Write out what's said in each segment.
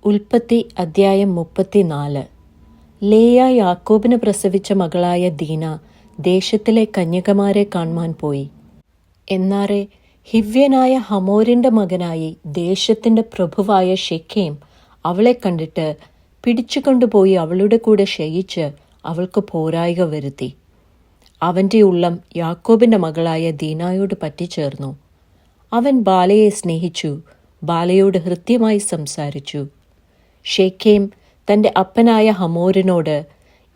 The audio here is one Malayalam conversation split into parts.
ഉൽപ്പത്തി അദ്ധ്യായം 34. ലേയ യാക്കോബിന് പ്രസവിച്ച മകളായ ദീന ദേശത്തിലെ കന്യകമാരെ കാണുവാൻ പോയി. എന്നാറെ ഹിവ്യനായ ഹമോരിന്റെ മകനായി ദേശത്തിന്റെ പ്രഭുവായ ശെഖേം അവളെ കണ്ടിട്ട് പിടിച്ചുകൊണ്ടുപോയി അവളുടെ കൂടെ ശയിച്ച് അവൾക്ക് പോരായ്ക വരുത്തി. അവന്റെ ഉള്ളം യാക്കോബിന്റെ മകളായ ദീനായോട് പറ്റിച്ചേർന്നു. അവൻ ബാലയെ സ്നേഹിച്ചു, ബാലയോട് ഹൃദ്യമായി സംസാരിച്ചു. ശെഖേം തന്റെ അപ്പനായ ഹമോരിനോട്,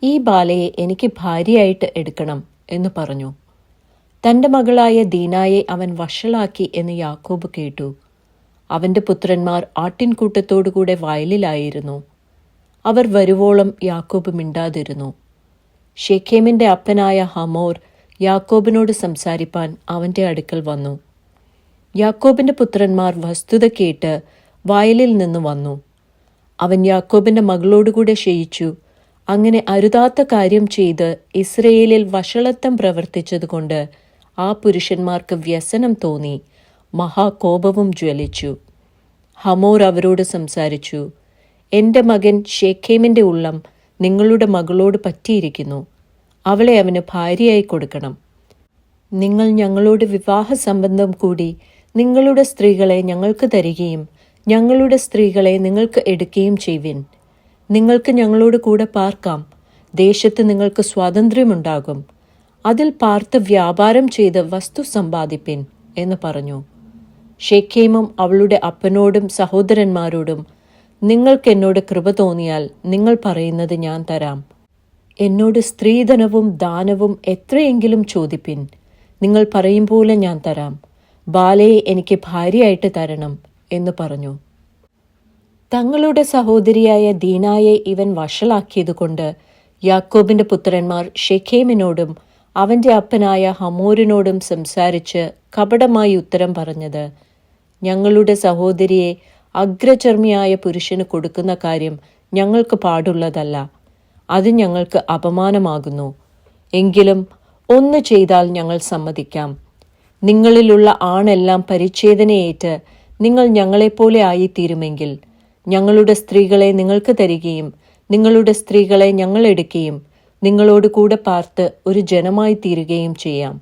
ഈ ബാലയെ എനിക്ക് ഭാര്യയായിട്ട് എടുക്കണം എന്ന് പറഞ്ഞു. തന്റെ മകളായ ദീനായെ അവൻ വഷളാക്കി എന്ന് യാക്കോബ് കേട്ടു. അവന്റെ പുത്രന്മാർ ആട്ടിൻകൂട്ടത്തോടുകൂടെ വയലിലായിരുന്നു. അവർ വരുവോളം യാക്കോബ് മിണ്ടാതിരുന്നു. ശെഖേമിന്റെ അപ്പനായ ഹമോർ യാക്കോബിനോട് സംസാരിപ്പാൻ അവന്റെ അടുക്കൽ വന്നു. യാക്കോബിന്റെ പുത്രന്മാർ വസ്തുത കേട്ട് വയലിൽ നിന്ന് വന്നു. അവൻ യാക്കോബിന്റെ മകളോടുകൂടെ ശയിച്ചു. അങ്ങനെ അരുതാത്ത കാര്യം ചെയ്ത് ഇസ്രയേലിൽ വഷളത്വം പ്രവർത്തിച്ചതുകൊണ്ട് ആ പുരുഷന്മാർക്ക് വ്യസനം തോന്നി, മഹാകോപവും ജ്വലിച്ചു. ഹമോർ അവരോട് സംസാരിച്ചു, എൻ്റെ മകൻ ശെഖേമിന്റെ ഉള്ളം നിങ്ങളുടെ മകളോട് പറ്റിയിരിക്കുന്നു. അവളെ അവന് ഭാര്യയായി കൊടുക്കണം. നിങ്ങൾ ഞങ്ങളോട് വിവാഹ സംബന്ധം കൂടി നിങ്ങളുടെ സ്ത്രീകളെ ഞങ്ങൾക്ക് തരികയും ഞങ്ങളുടെ സ്ത്രീകളെ നിങ്ങൾക്ക് എടുക്കുകയും ചെയ്യുവിൻ. നിങ്ങൾക്ക് ഞങ്ങളോട് കൂടെ പാർക്കാം. ദേശത്ത് നിങ്ങൾക്ക് സ്വാതന്ത്ര്യമുണ്ടാകും. അതിൽ പാർത്ത് വ്യാപാരം ചെയ്ത് വസ്തു സമ്പാദിപ്പിൻ എന്ന് പറഞ്ഞു. ശെഖേമും അവളുടെ അപ്പനോടും സഹോദരന്മാരോടും, നിങ്ങൾക്ക് എന്നോട് കൃപ തോന്നിയാൽ നിങ്ങൾ പറയുന്നത് ഞാൻ തരാം. എന്നോട് സ്ത്രീധനവും ദാനവും എത്രയെങ്കിലും ചോദിപ്പിൻ. നിങ്ങൾ പറയും പോലെ ഞാൻ തരാം. ബാലയെ എനിക്ക് ഭാര്യയായിട്ട് തരണം എന്ന് പറഞ്ഞു. തങ്ങളുടെ സഹോദരിയായ ദീനായെ ഇവൻ വഷളാക്കിയതുകൊണ്ട് യാക്കോബിന്റെ പുത്രന്മാർ ശെഖേമിനോടും അവന്റെ അപ്പനായ ഹമോരിനോടും സംസാരിച്ച് കപടമായി ഉത്തരം പറഞ്ഞത്, ഞങ്ങളുടെ സഹോദരിയെ അഗ്രചർമ്മിയായ പുരുഷന് കൊടുക്കുന്ന കാര്യം ഞങ്ങൾക്ക് പാടുള്ളതല്ല. അത് ഞങ്ങൾക്ക് അപമാനമാകുന്നു. എങ്കിലും ഒന്ന് ചെയ്താൽ ഞങ്ങൾ സമ്മതിക്കാം. നിങ്ങളിലുള്ള ആണെല്ലാം പരിച്ഛേദനയേറ്റ് നിങ്ങൾ ഞങ്ങളെപ്പോലെ ആയിത്തീരുമെങ്കിൽ ഞങ്ങളുടെ സ്ത്രീകളെ നിങ്ങൾക്ക് തരികയും നിങ്ങളുടെ സ്ത്രീകളെ ഞങ്ങൾ എടുക്കുകയും നിങ്ങളോട് കൂടെ പാർത്ത് ഒരു ജനമായി തീരുകയും ചെയ്യാം.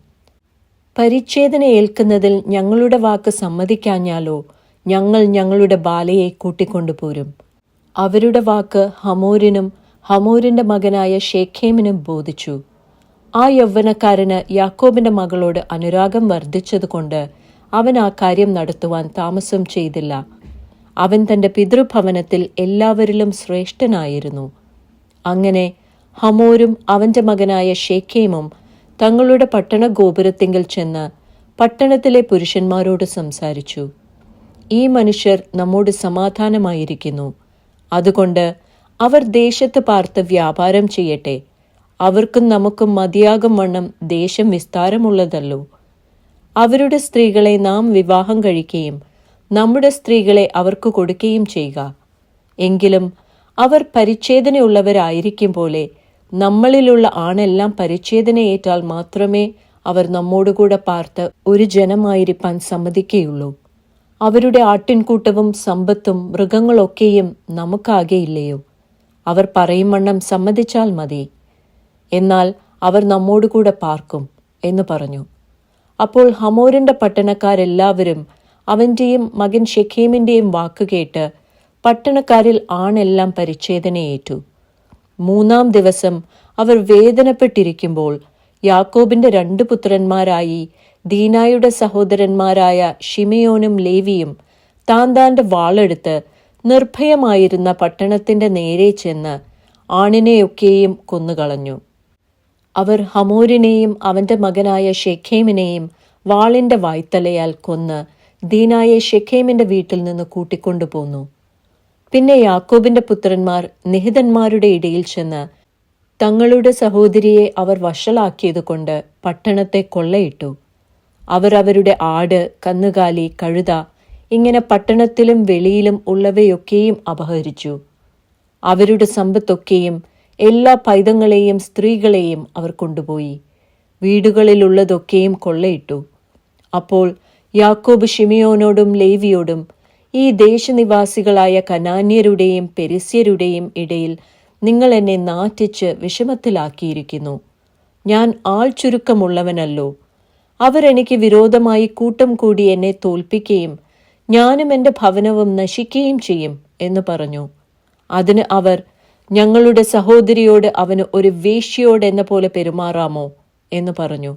പരിച്ഛേദന ഏൽക്കുന്നതിൽ ഞങ്ങളുടെ വാക്ക് സമ്മതിക്കാഞ്ഞാലോ ഞങ്ങൾ ഞങ്ങളുടെ ബാലയെ കൂട്ടിക്കൊണ്ടുപോരും. അവരുടെ വാക്ക് ഹമോരിനും ഹമോരിന്റെ മകനായ ശെഖേമിനും ബോധിച്ചു. ആ യൗവനക്കാരന് യാക്കോബിന്റെ മകളോട് അനുരാഗം വർദ്ധിച്ചതുകൊണ്ട് അവൻ ആ കാര്യം നടത്തുവാൻ താമസം ചെയ്തില്ല. അവൻ തന്റെ പിതൃഭവനത്തിൽ എല്ലാവരിലും ശ്രേഷ്ഠനായിരുന്നു. അങ്ങനെ ഹമോരും അവന്റെ മകനായ ശെഖേമും തങ്ങളുടെ പട്ടണ ഗോപുരത്തിങ്കൽ ചെന്ന് പട്ടണത്തിലെ പുരുഷന്മാരോട് സംസാരിച്ചു, ഈ മനുഷ്യർ നമ്മോട് സമാധാനമായിരിക്കുന്നു. അതുകൊണ്ട് അവർ ദേശത്ത് പാർത്ത് വ്യാപാരം ചെയ്യട്ടെ. അവർക്കും നമുക്കും മതിയാകും വണ്ണം ദേശം വിസ്താരമുള്ളതല്ലോ. അവരുടെ സ്ത്രീകളെ നാം വിവാഹം കഴിക്കുകയും നമ്മുടെ സ്ത്രീകളെ അവർക്ക് കൊടുക്കുകയും ചെയ്യുക. എങ്കിലും അവർ പരിച്ഛേദനയുള്ളവരായിരിക്കും പോലെ നമ്മളിലുള്ള ആണെല്ലാം പരിച്ഛേദനയേറ്റാൽ മാത്രമേ അവർ നമ്മോടുകൂടെ പാർത്ത് ഒരു ജനമായിരിക്കാൻ സമ്മതിക്കുകയുള്ളൂ. അവരുടെ ആട്ടിൻകൂട്ടവും സമ്പത്തും മൃഗങ്ങളൊക്കെയും നമുക്കാകെയില്ലയോ? അവർ പറയും വണ്ണം സമ്മതിച്ചാൽ മതി. എന്നാൽ അവർ നമ്മോടുകൂടെ പാർക്കും എന്ന് പറഞ്ഞു. അപ്പോൾ ഹമോരിന്റെ പട്ടണക്കാരെല്ലാവരും അവന്റെയും മകൻ ശെഖേമിന്റെയും വാക്കുകേട്ട് പട്ടണക്കാരിൽ ആണെല്ലാം പരിച്ഛേദനയേറ്റു. 3-ാം ദിവസം അവർ വേദനപ്പെട്ടിരിക്കുമ്പോൾ യാക്കോബിന്റെ 2 പുത്രന്മാരായി ദീനായുടെ സഹോദരന്മാരായ ശിമെയോനും ലേവിയും താന്താന്റെ വാളെടുത്ത് നിർഭയമായിരുന്ന പട്ടണത്തിന്റെ നേരെ ചെന്ന് ആണിനെയൊക്കെയും കൊന്നുകളഞ്ഞു. അവർ ഹമോരിനെയും അവന്റെ മകനായ ശെഖേമിനെയും വാളിന്റെ വായ്ത്തലയാൽ കൊന്ന് ദീനായെ ശെഖേമിന്റെ വീട്ടിൽ നിന്ന് കൂട്ടിക്കൊണ്ടുപോന്നു. പിന്നെ യാക്കോബിന്റെ പുത്രന്മാർ നിഹിതന്മാരുടെ ഇടയിൽ ചെന്ന് തങ്ങളുടെ സഹോദരിയെ അവർ വഷളാക്കിയതുകൊണ്ട് പട്ടണത്തെ കൊള്ളയിട്ടു. അവർ അവരുടെ ആട്, കന്നുകാലി, കഴുത ഇങ്ങനെ പട്ടണത്തിലും വെളിയിലും ഉള്ളവയൊക്കെയും അപഹരിച്ചു. അവരുടെ സമ്പത്തൊക്കെയും എല്ലാ പൈതങ്ങളെയും സ്ത്രീകളെയും അവർ കൊണ്ടുപോയി. വീടുകളിലുള്ളതൊക്കെയും കൊള്ളയിട്ടു. അപ്പോൾ യാക്കോബ് ശിമിയോനോടും ലേവിയോടും, ഈ ദേശനിവാസികളായ കനാന്യരുടെയും പെരിസ്യരുടെയും ഇടയിൽ നിങ്ങൾ എന്നെ നാറ്റിച്ച് വിഷമത്തിലാക്കിയിരിക്കുന്നു. ഞാൻ ആൾ ചുരുക്കമുള്ളവനല്ലോ. അവർ എനിക്ക് വിരോധമായി കൂട്ടം കൂടി എന്നെ തോൽപ്പിക്കുകയും ഞാനും എൻ്റെ ഭവനവും നശിക്കുകയും ചെയ്യും എന്ന് പറഞ്ഞു. അതിന് അവർ, ഞങ്ങളുടെ സഹോദരിയോട് അവന് ഒരു വേശ്യയോടെന്ന പോലെ പെരുമാറാമോ എന്ന് പറഞ്ഞു.